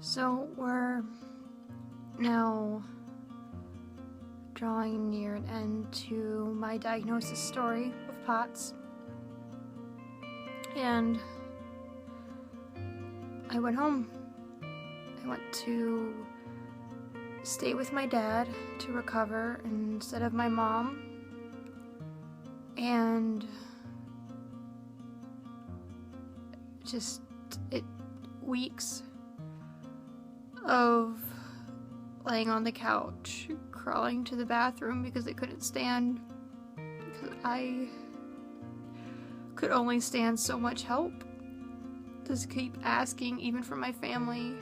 So we're now drawing near an end to my diagnosis story of POTS. And I went home. I went to stay with my dad to recover instead of my mom. And weeks of laying on the couch, crawling to the bathroom because I couldn't stand, because I could only stand so much help. Just keep asking, even from my family,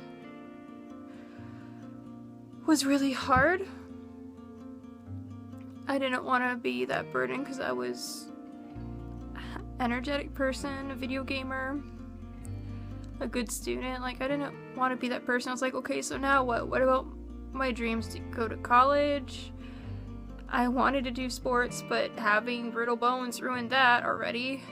was really hard. I didn't want to be that burden because I was an energetic person, a video gamer, a good student. Like, I didn't want to be that person. I was like, okay, so now what? What about my dreams to go to college? I wanted to do sports, but having brittle bones ruined that already.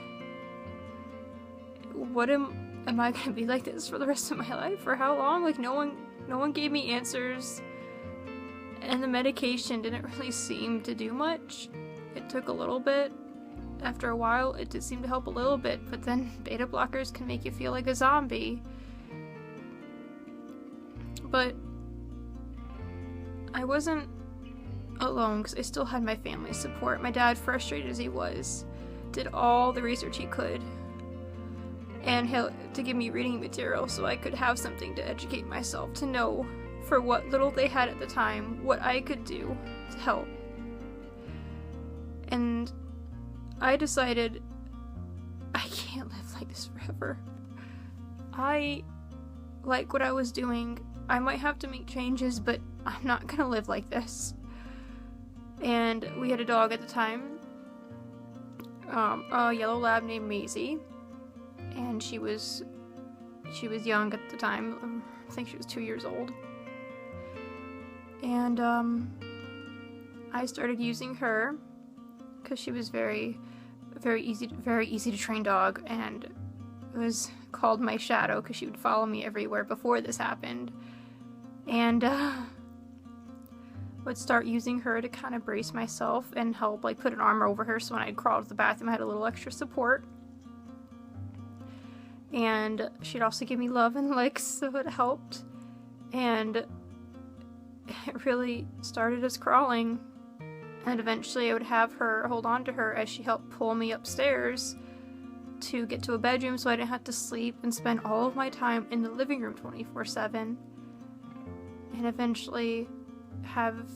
What am I gonna be like this for the rest of my life? For how long? Like, no one gave me answers, and the medication didn't really seem to do much. It took a little bit. After a while, it did seem to help a little bit, but then beta blockers can make you feel like a zombie. But I wasn't alone because I still had my family support. My dad, frustrated as he was, did all the research he could and to give me reading material so I could have something to educate myself, to know for what little they had at the time what I could do to help. And I decided I can't live like this forever. I like what I was doing. I might have to make changes, but I'm not gonna live like this. And we had a dog at the time, a yellow lab named Maisie, and she was young at the time. I think she was 2 years old. And I started using her because she was very easy to train dog, and it was called my shadow because she would follow me everywhere before this happened. And would start using her to kind of brace myself and help, like, put an arm over her so when I'd crawl to the bathroom I had a little extra support. And she'd also give me love and licks, so it helped. And it really started as crawling. And eventually I would have her hold on to her as she helped pull me upstairs to get to a bedroom so I didn't have to sleep and spend all of my time in the living room 24/7. And eventually have,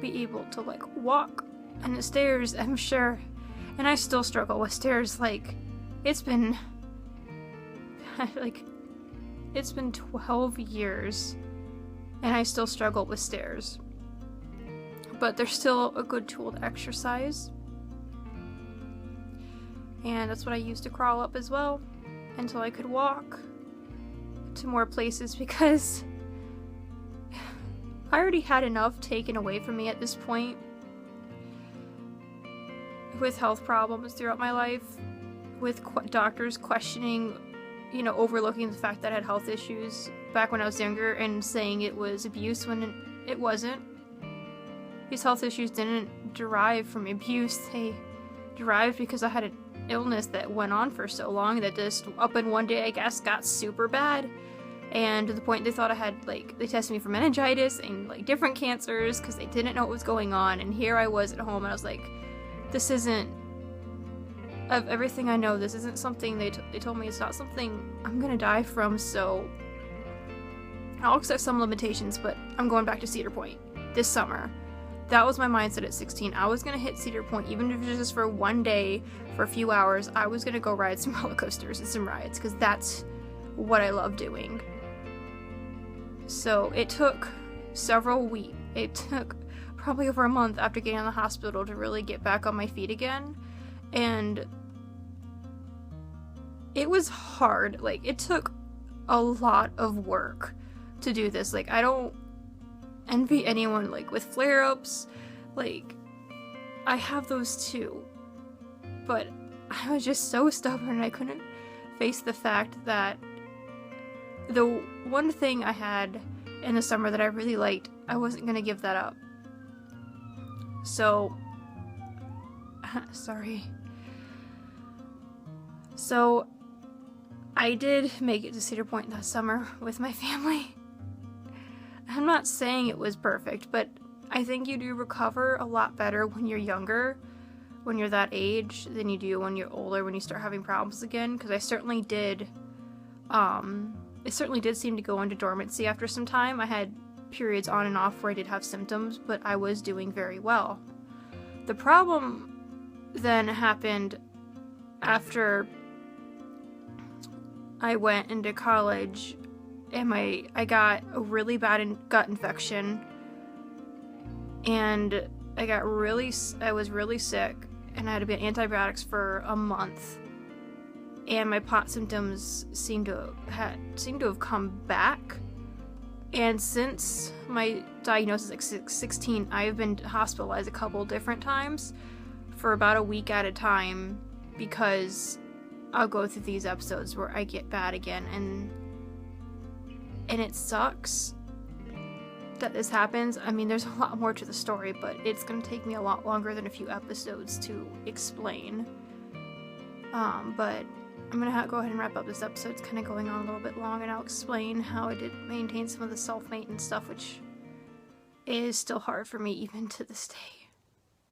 be able to, like, walk. And the stairs, I'm sure, and I still struggle with stairs. Like, it's been 12 years and I still struggle with stairs. But they're still a good tool to exercise. And that's what I used to crawl up as well, until I could walk to more places, because I already had enough taken away from me at this point with health problems throughout my life, with doctors questioning, overlooking the fact that I had health issues back when I was younger and saying it was abuse when it wasn't. These health issues didn't derive from abuse. They derived because I had an illness that went on for so long that just up in one day, I guess, got super bad. And to the point they thought I had, they tested me for meningitis and, different cancers because they didn't know what was going on. And here I was at home and I was like, this isn't, of everything I know, this isn't something, they told me it's not something I'm gonna die from, so I'll accept some limitations, but I'm going back to Cedar Point this summer. That was my mindset at 16. I was gonna hit Cedar Point, even if it was just for one day, for a few hours. I was gonna go ride some roller coasters and some rides, because that's what I love doing. So it took several weeks. It took probably over a month after getting out of the hospital to really get back on my feet again. And it was hard. It took a lot of work to do this. I don't envy anyone, with flare-ups. I have those too. But I was just so stubborn, and I couldn't face the fact that the one thing I had in the summer that I really liked, I wasn't gonna give that up. So, sorry. So, I did make it to Cedar Point that summer with my family. I'm not saying it was perfect, but I think you do recover a lot better when you're younger, when you're that age, than you do when you're older, when you start having problems again, because I certainly did, it certainly did seem to go into dormancy after some time. I had periods on and off where I did have symptoms, but I was doing very well. The problem then happened after I went into college, and I got a really bad gut infection, and I was really sick, and I had to be on antibiotics for a month, and my pot symptoms seemed to have come back. And since my diagnosis at 16, I've been hospitalized a couple different times for about a week at a time, because I'll go through these episodes where I get bad again, and it sucks that this happens. I mean, there's a lot more to the story, but it's going to take me a lot longer than a few episodes to explain. But I'm going to go ahead and wrap up this episode. It's kind of going on a little bit long, and I'll explain how I did maintain some of the self-maintenance stuff, which is still hard for me even to this day.